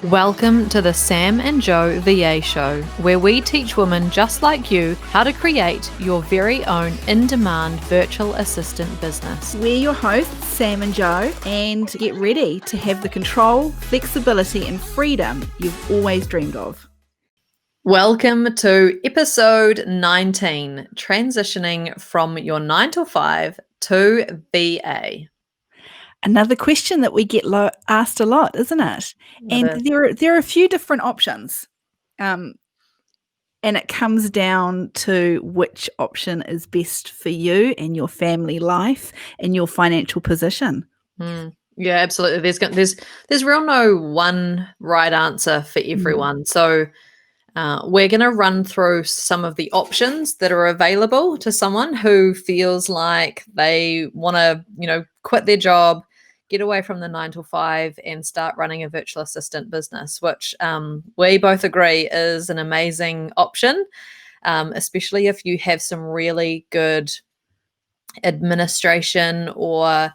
Welcome to the Sam and Joe VA Show, where we teach women just like you how to create your very own in-demand virtual assistant business. We're your hosts, Sam and Joe, and get ready to have the control, flexibility, and freedom you've always dreamed of. Welcome to episode 19, transitioning from your 9 to 5 to VA. Another question that we get asked a lot, isn't it? And there are a few different options. And it comes down to which option is best for you and your family life and your financial position. Yeah, absolutely. There's real no one right answer for everyone. So we're going to run through some of the options that are available to someone who feels like they want to, quit their job, get away from the 9 to 5 and start running a virtual assistant business, which we both agree is an amazing option, especially if you have some really good administration or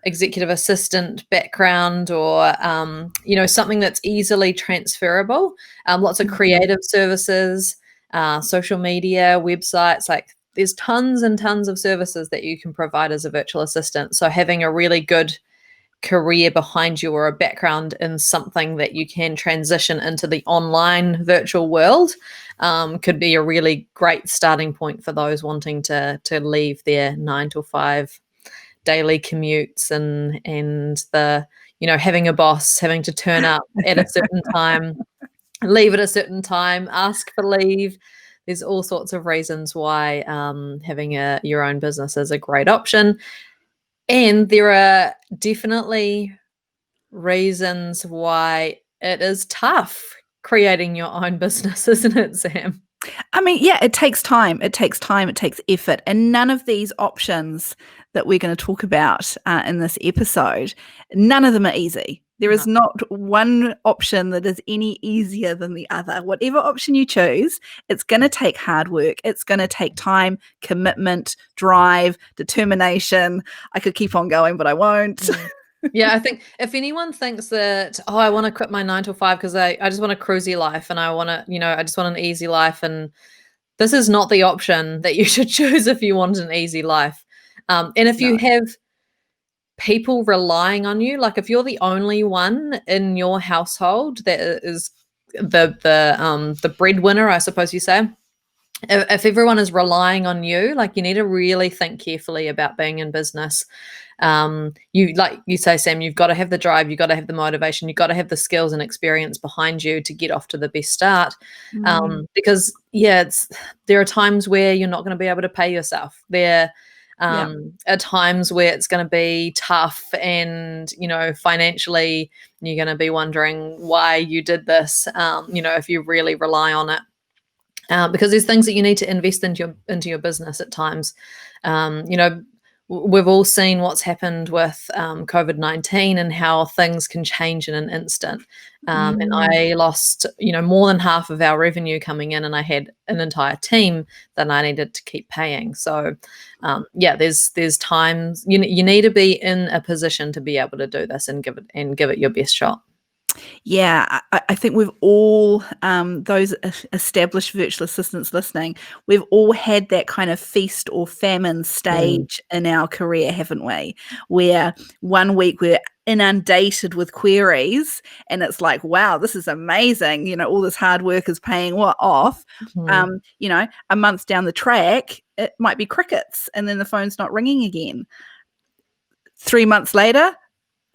executive assistant background or, something that's easily transferable. Lots of creative services, social media, websites, like there's tons and tons of services that you can provide as a virtual assistant. So having a really good career behind you or a background in something that you can transition into the online virtual world could be a really great starting point for those wanting to leave their 9 to 5 daily commutes and the having a boss, having to turn up at a certain time, leave at a certain time, ask for leave. There's all sorts of reasons why having your own business is a great option. And there are definitely reasons why it is tough creating your own business, isn't it, Sam? I mean, yeah, it takes time. It takes effort. And none of these options that we're going to talk about in this episode, none of them are easy. There is not one option that is any easier than the other. Whatever option you choose, it's going to take hard work. It's going to take time, commitment, drive, determination. I could keep on going, but I won't. Yeah, I think if anyone thinks that, I want to quit my 9 to 5 because I just want a cruisy life and I want to, I just want an easy life, and this is not the option that you should choose if you want an easy life. And if you have people relying on you, like if you're the only one in your household that is the breadwinner, I suppose you say, if everyone is relying on you, like you need to really think carefully about being in business. Like you say, Sam, you've got to have the drive, you've got to have the motivation, you've got to have the skills and experience behind you to get off to the best start. Because there are times where you're not going to be able to pay yourself. There are times where it's going to be tough and, financially you're going to be wondering why you did this, if you really rely on it. Because there's things that you need to invest into your business at times. We've all seen what's happened with COVID-19 and how things can change in an instant. And I lost, more than half of our revenue coming in, and I had an entire team that I needed to keep paying. So, there's times you need to be in a position to be able to do this and give it your best shot. Yeah, I think we've all, those established virtual assistants listening, we've all had that kind of feast or famine stage in our career, haven't we? Where one week we're inundated with queries and it's like, wow, this is amazing. All this hard work is paying off. A month down the track, it might be crickets and then the phone's not ringing again. 3 months later,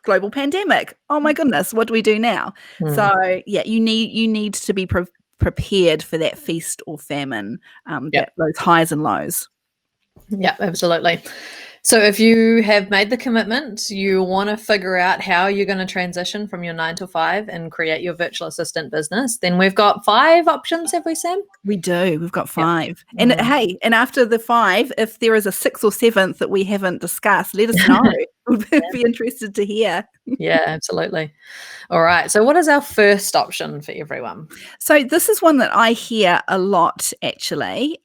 global pandemic. Oh my goodness, what do we do now? So you need to be prepared for that feast or famine, those highs and lows. Yeah, absolutely. So if you have made the commitment, you want to figure out how you're going to transition from your 9 to 5 and create your virtual assistant business, then we've got 5 options, have we, Sam? We do. We've got 5. And hey, and after the 5, if there is a 6th or 7th that we haven't discussed, let us know. would be interested to hear. Yeah, absolutely. All right. So what is our first option for everyone? So this is one that I hear a lot, actually.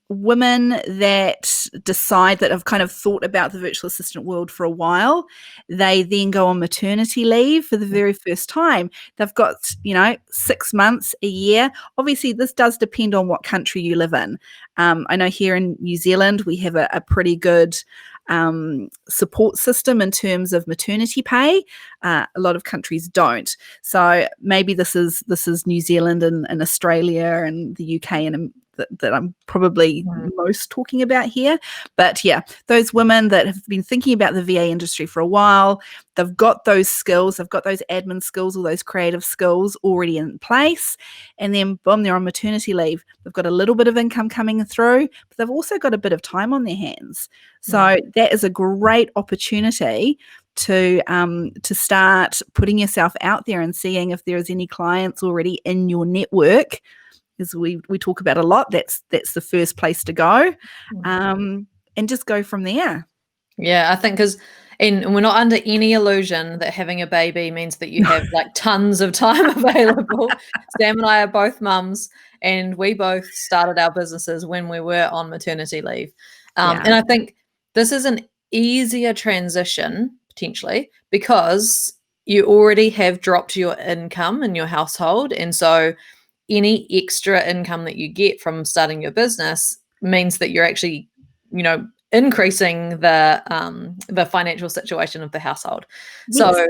Women that decide that have kind of thought about the virtual assistant world for a while, they then go on maternity leave for the very first time. They've got, 6 months, a year. Obviously, this does depend on what country you live in. I know here in New Zealand, we have a pretty good support system in terms of maternity pay. A lot of countries don't. So maybe this is New Zealand and Australia and the UK and that I'm probably most talking about here. But yeah, those women that have been thinking about the VA industry for a while, they've got those skills, they've got those admin skills, all those creative skills already in place. And then boom, they're on maternity leave. They've got a little bit of income coming through, but they've also got a bit of time on their hands. So that is a great opportunity to start putting yourself out there and seeing if there is any clients already in your network. As we talk about a lot, that's the first place to go, and just go from there. Yeah, I think and we're not under any illusion that having a baby means that you have like tons of time available. Sam and I are both mums, and we both started our businesses when we were on maternity leave. And I think this is an easier transition potentially because you already have dropped your income in your household, and so any extra income that you get from starting your business means that you're actually, increasing the financial situation of the household. Yes. So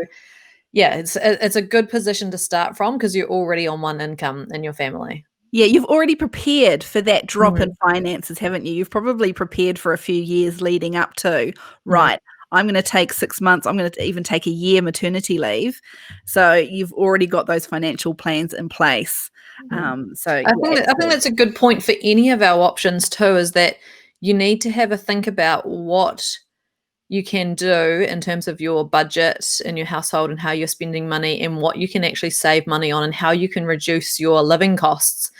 yeah, it's a good position to start from because you're already on one income in your family. Yeah, you've already prepared for that drop in finances, haven't you? You've probably prepared for a few years leading up to, right, I'm going to take 6 months, I'm going to even take a year maternity leave. So you've already got those financial plans in place. I think that's a good point for any of our options too, is that you need to have a think about what you can do in terms of your budget in your household and how you're spending money and what you can actually save money on and how you can reduce your living costs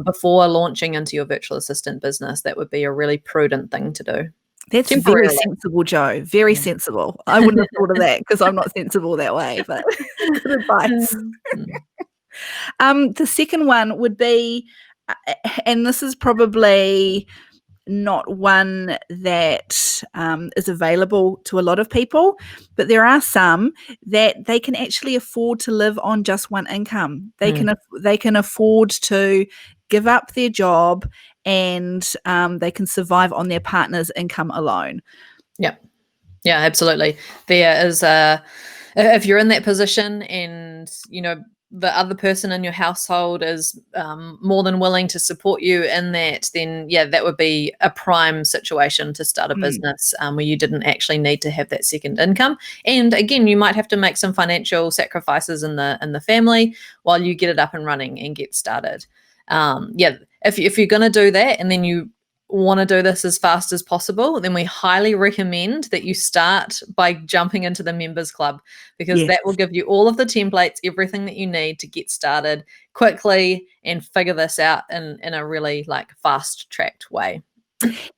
before launching into your virtual assistant business. That would be a really prudent thing to do. That's very sensible, Jo. Very sensible. I wouldn't have thought of that because I'm not sensible that way, but good advice. The second one would be, and this is probably not one that is available to a lot of people, but there are some that they can actually afford to live on just one income. They can afford to give up their job and they can survive on their partner's income alone. Yep. Yeah, absolutely. There is if you're in that position and, the other person in your household is more than willing to support you in that, then yeah, that would be a prime situation to start a business where you didn't actually need to have that second income. And again, you might have to make some financial sacrifices in the family while you get it up and running and get started. If you're going to do that and then you want to do this as fast as possible, then we highly recommend that you start by jumping into the members club, because that will give you all of the templates, everything that you need to get started quickly and figure this out in a really fast tracked way.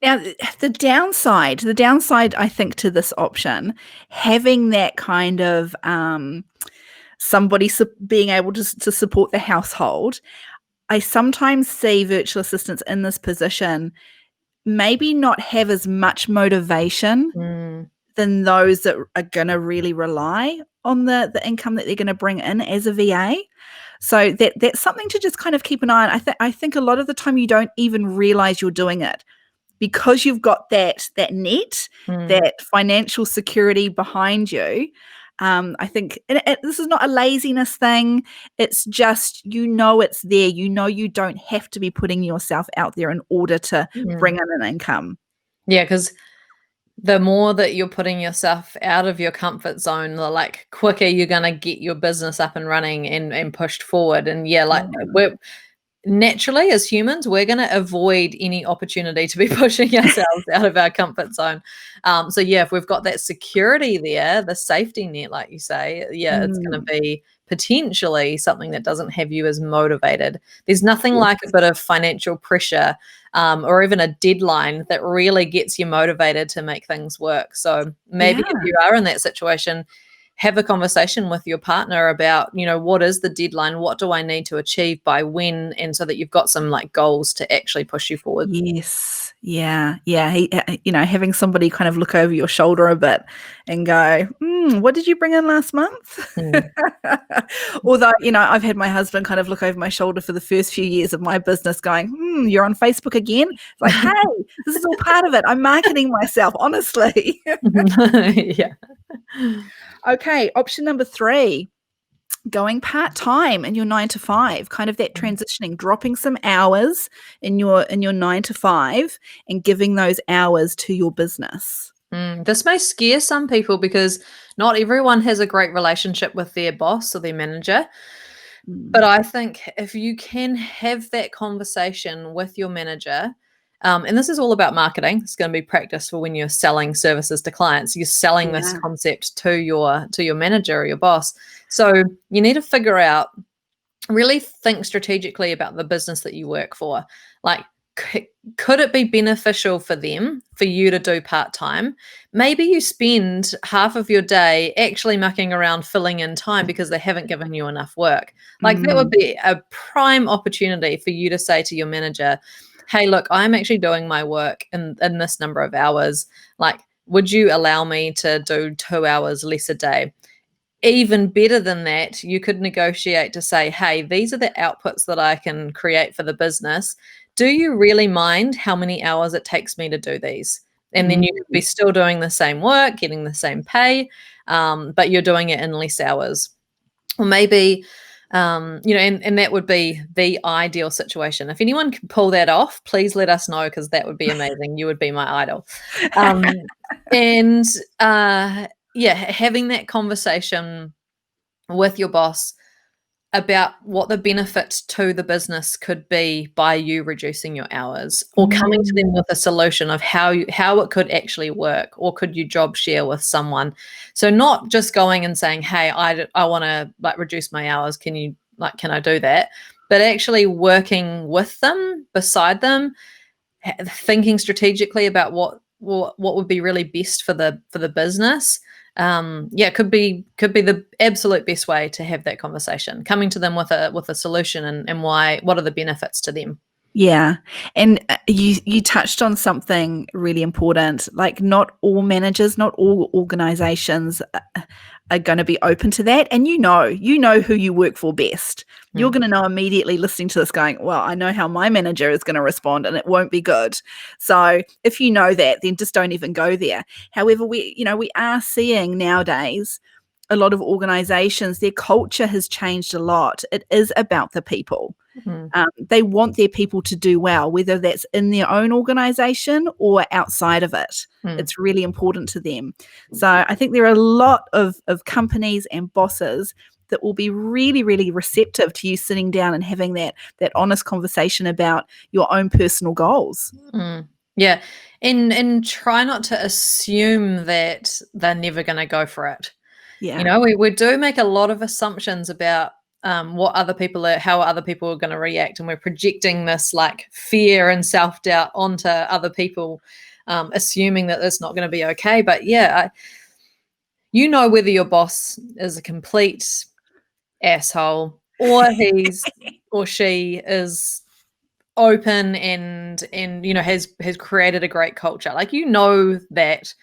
Now, the downside, I think, to this option, having that kind of somebody being able to support the household, I sometimes see virtual assistants in this position maybe not have as much motivation than those that are going to really rely on the income that they're going to bring in as a VA. So that's something to just kind of keep an eye on. I think a lot of the time you don't even realize you're doing it because you've got that net, that financial security behind you. I think this is not a laziness thing. It's just, it's there. You don't have to be putting yourself out there in order to bring in an income. Yeah, because the more that you're putting yourself out of your comfort zone, the quicker you're going to get your business up and running and pushed forward. And we're naturally, as humans, we're going to avoid any opportunity to be pushing ourselves out of our comfort zone. So yeah, if we've got that security there, the safety net, like you say, it's going to be potentially something that doesn't have you as motivated. There's nothing like a bit of financial pressure or even a deadline that really gets you motivated to make things work. So maybe if you are in that situation, have a conversation with your partner about, what is the deadline? What do I need to achieve by when? And so that you've got some like goals to actually push you forward. Yes. Yeah. Yeah. Having somebody kind of look over your shoulder a bit and go, what did you bring in last month? Mm. Although, I've had my husband kind of look over my shoulder for the first few years of my business going, you're on Facebook again. It's like, hey, this is all part of it. I'm marketing myself, honestly. Yeah. Okay. Option number 3. Going part-time in your 9 to 5, kind of that transitioning, dropping some hours in your 9 to 5 and giving those hours to your business. This may scare some people because not everyone has a great relationship with their boss or their manager. But I think if you can have that conversation with your manager, and this is all about marketing, it's going to be practice for when you're selling services to clients. You're selling this concept to your manager or your boss. So you need to figure out, really think strategically about the business that you work for. Like, could it be beneficial for them for you to do part-time? Maybe you spend half of your day actually mucking around filling in time because they haven't given you enough work. Like that would be a prime opportunity for you to say to your manager, hey, look, I'm actually doing my work in this number of hours. Like, would you allow me to do 2 hours less a day? Even better than that, you could negotiate to say, hey, these are the outputs that I can create for the business. Do you really mind how many hours it takes me to do these? And then you could be still doing the same work, getting the same pay, but you're doing it in less hours. Or maybe, and that would be the ideal situation. If anyone can pull that off, please let us know, because that would be amazing. You would be my idol. And having that conversation with your boss about what the benefits to the business could be by you reducing your hours, or coming to them with a solution of how it could actually work, or could you job share with someone. So not just going and saying, hey, I want to like reduce my hours, can I do that? But actually working with them, beside them, thinking strategically about what would be really best for the business. Could be the absolute best way to have that conversation, coming to them with a solution and what are the benefits to them. Yeah. And you touched on something really important. Like, not all managers, not all organizations are going to be open to that. And you know who you work for best. You're going to know immediately listening to this going, well, I know how my manager is going to respond and it won't be good. So if you know that, then just don't even go there. However, we are seeing nowadays a lot of organizations, their culture has changed a lot. It is about the people. They want their people to do well, whether that's in their own organization or outside of it. It's really important to them. So I think there are a lot of companies and bosses that will be really, really receptive to you sitting down and having that honest conversation about your own personal goals. Yeah. And try not to assume that they're never going to go for it. Yeah. We do make a lot of assumptions about how other people are going to react, and we're projecting this like fear and self-doubt onto other people, assuming that it's not going to be okay. But whether your boss is a complete asshole or he's or she is open and has created a great culture. Like, that.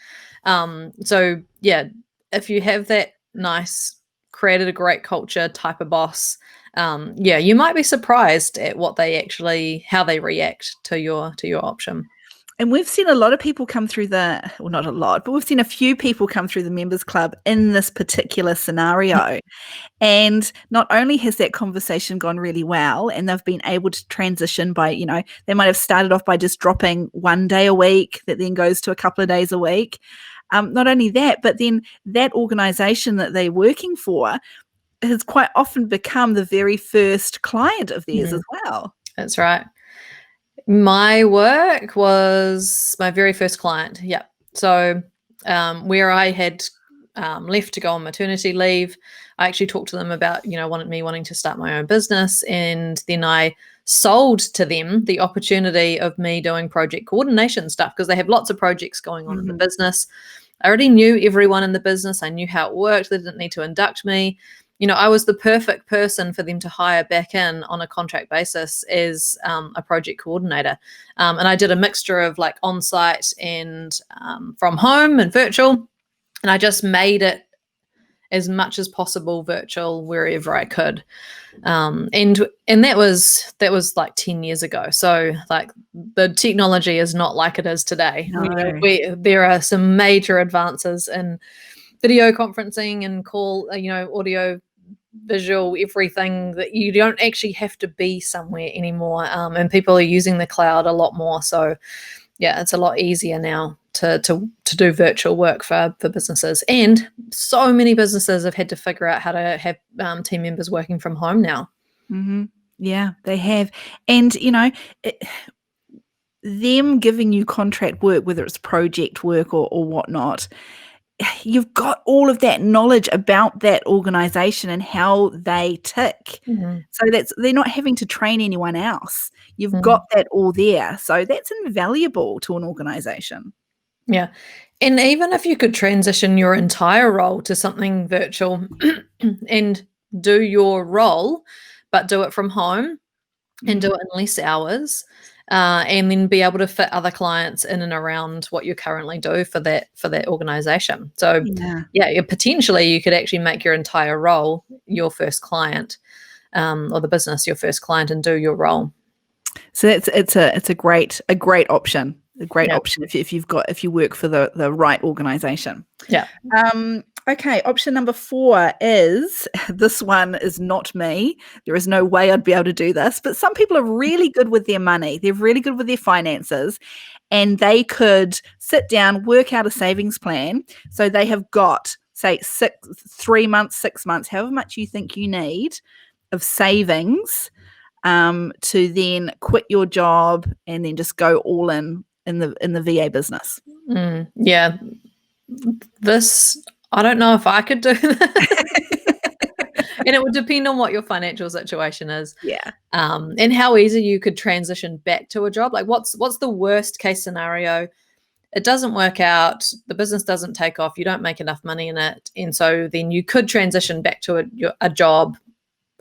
So yeah, if you have that nice, created a great culture type of boss, you might be surprised at how they react to your option. And we've seen a lot of people come through not a lot, but we've seen a few people come through the members club in this particular scenario. And not only has that conversation gone really well, and they've been able to transition by, they might have started off by just dropping 1 day a week that then goes to a couple of days a week. Not only that, but then that organization that they're working for has quite often become the very first client of theirs as well. That's right. My work was my very first client. Yeah. So where I had left to go on maternity leave, I actually talked to them about, wanting to start my own business. And then I sold to them the opportunity of me doing project coordination stuff because they have lots of projects going on in the business. I already knew everyone in the business. I knew how it worked. They didn't need to induct me. I was the perfect person for them to hire back in on a contract basis as a project coordinator. And I did a mixture of like on-site and from home and virtual. And I just made it as much as possible virtual wherever I could. And that was like 10 years ago. So like the technology is not like it is today. No. There are some major advances in video conferencing and call, audio, visual, everything, that you don't actually have to be somewhere anymore. And people are using the cloud a lot more. So yeah, it's a lot easier now to do virtual work for businesses. And so many businesses have had to figure out how to have team members working from home now. Mm-hmm. Yeah, they have. And, them giving you contract work, whether it's project work or whatnot, you've got all of that knowledge about that organization and how they tick. Mhm. So they're not having to train anyone else. You've Mm. got that all there. So that's invaluable to an organization. Yeah. And even if you could transition your entire role to something virtual and do your role, but do it from home and do it in less hours, and then be able to fit other clients in and around what you currently do for that organization. So potentially you could actually make your entire role your first client, or the business your first client, and do your role. So it's a great option. A great option if you work for the right organization. Yeah. Okay, option number 4 is, this one is not me. There is no way I'd be able to do this, but some people are really good with their money. They're really good with their finances, and they could sit down, work out a savings plan. So they have got, say, 3 months, 6 months, however much you think you need of savings, to then quit your job and then just go all in the VA business. Yeah. This, I don't know if I could do that. And it would depend on what your financial situation is. Yeah. And how easy you could transition back to a job. Like what's the worst case scenario? It doesn't work out, the business doesn't take off, you don't make enough money in it. And so then you could transition back to a job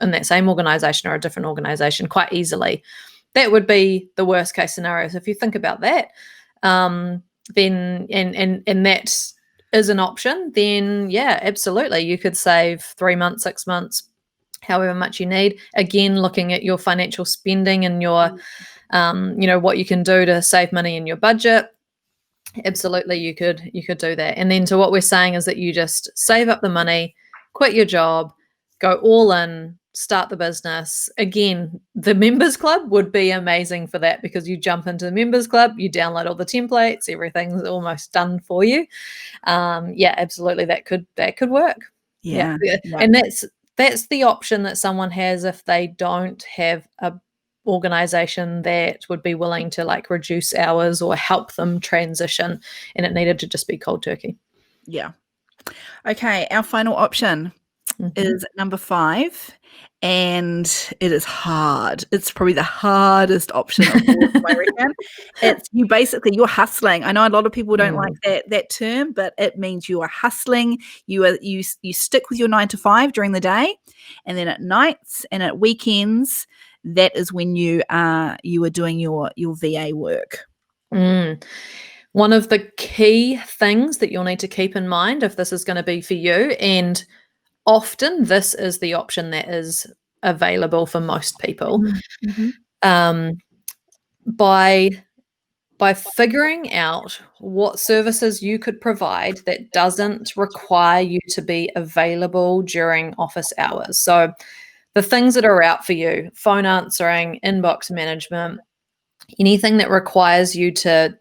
in that same organization or a different organization quite easily. That would be the worst case scenario. So if you think about that, then and that is an option, then yeah, absolutely. You could save 3 months, 6 months, however much you need. Again, looking at your financial spending and your, what you can do to save money in your budget. Absolutely, you could do that. And then so what we're saying is that you just save up the money, quit your job, go all in, start the business. Again, the members club would be amazing for that, because you jump into the members club, you download all the templates, everything's almost done for you. Yeah, absolutely, that could work. Yeah. And that's the option that someone has if they don't have a organization that would be willing to like reduce hours or help them transition, and it needed to just be cold turkey. Yeah. Okay, our final option is number 5, and it is hard. It's probably the hardest option of all of them, I reckon. It's you're hustling. I know a lot of people don't like that term, but it means you are hustling. You stick with your 9 to 5 during the day, and then at nights and at weekends, that is when you are doing your VA work. One of the key things that you'll need to keep in mind if this is going to be for you, and often this is the option that is available for most people, by figuring out what services you could provide that doesn't require you to be available during office hours. So the things that are out for you: phone answering, inbox management, anything that requires you to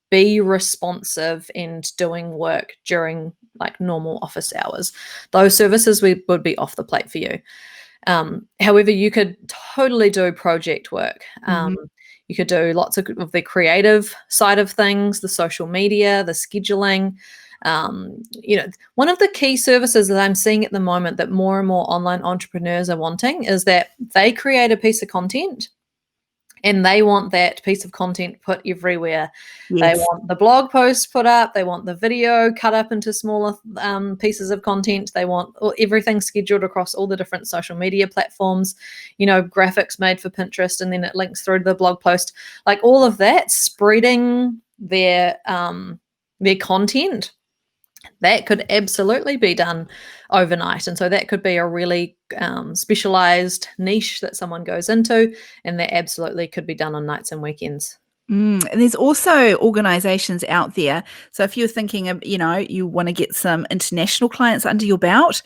be responsive and doing work during like normal office hours. Those services would be off the plate for you. However, you could totally do project work. You could do lots of the creative side of things, the social media, the scheduling. One of the key services that I'm seeing at the moment that more and more online entrepreneurs are wanting is that they create a piece of content and they want that piece of content put everywhere. They Yes. want the blog post put up. They want the video cut up into smaller pieces of content. They want everything scheduled across all the different social media platforms, graphics made for Pinterest, and then it links through to the blog post. Like all of that, spreading their content, that could absolutely be done overnight. And so that could be a really specialized niche that someone goes into, and that absolutely could be done on nights and weekends. And there's also organizations out there. So if you're thinking of, you want to get some international clients under your belt,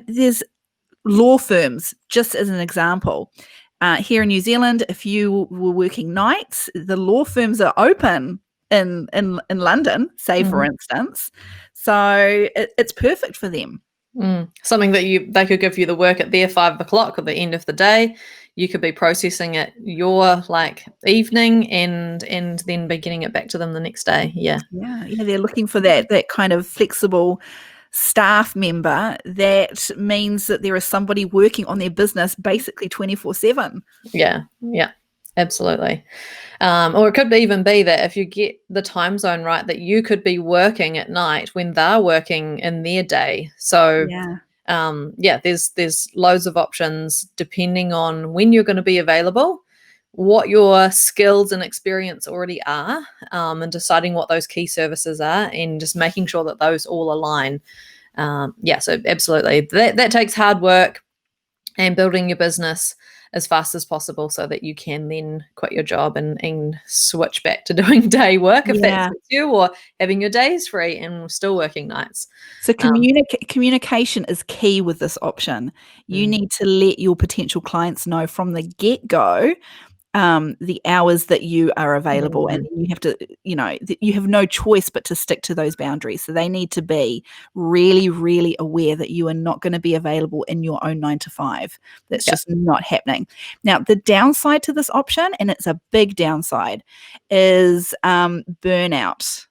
there's law firms, just as an example. Here in New Zealand, if you were working nights, the law firms are open in London, say, for instance. So it's perfect for them. Something that they could give you the work at their 5 o'clock at the end of the day. You could be processing it your evening and then be getting it back to them the next day. Yeah. They're looking for that kind of flexible staff member. That means that there is somebody working on their business basically 24/7. Yeah, absolutely. Or it could even be that if you get the time zone right, that you could be working at night when they're working in their day. So there's loads of options depending on when you're going to be available, what your skills and experience already are, and deciding what those key services are, and just making sure that those all align. So absolutely, that takes hard work and building your business as fast as possible so that you can then quit your job and switch back to doing day work if that suits you, or having your days free and still working nights. So communication is key with this option. You need to let your potential clients know from the get-go the hours that you are available, and you have to, you have no choice but to stick to those boundaries. So they need to be really, really aware that you are not going to be available in your own 9 to 5. That's just not happening. Now, the downside to this option, and it's a big downside, is burnout.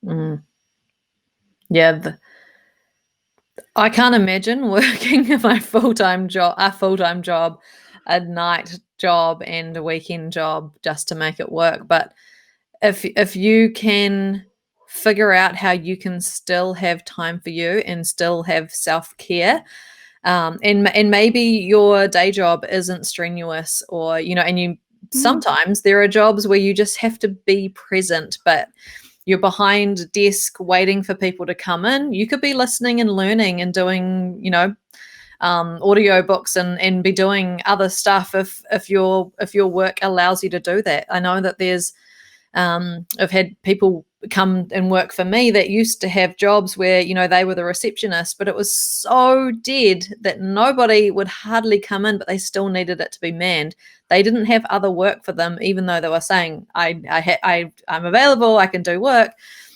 I can't imagine working a full-time job, a night job and a weekend job just to make it work. But if you can figure out how you can still have time for you and still have self-care, and maybe your day job isn't strenuous, or sometimes there are jobs where you just have to be present, but you're behind a desk waiting for people to come in. You could be listening and learning and doing audio books and be doing other stuff if your work allows you to do that. I know that there's I've had people come and work for me that used to have jobs where they were the receptionist, but it was so dead that nobody would hardly come in, but they still needed it to be manned. They didn't have other work for them, even though they were saying I'm available, I can do work.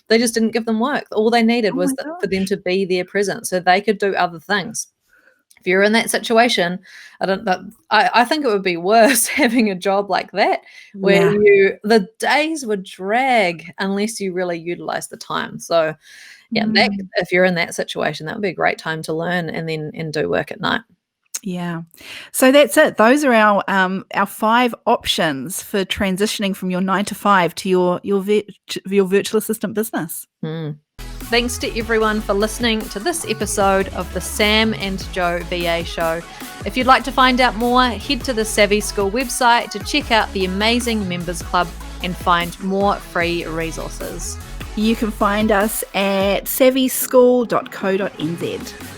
They just didn't give them work. All they needed was for them to be there present so they could do other things. If you're in that situation, I think it would be worse having a job like that, where the days would drag unless you really utilize the time. So if you're in that situation, that would be a great time to learn and do work at night. Yeah. So that's it. Those are our 5 options for transitioning from your 9 to 5 to your virtual assistant business. Thanks to everyone for listening to this episode of the Sam and Joe VA Show. If you'd like to find out more, head to the Savvy School website to check out the amazing members club and find more free resources. You can find us at savvyschool.co.nz.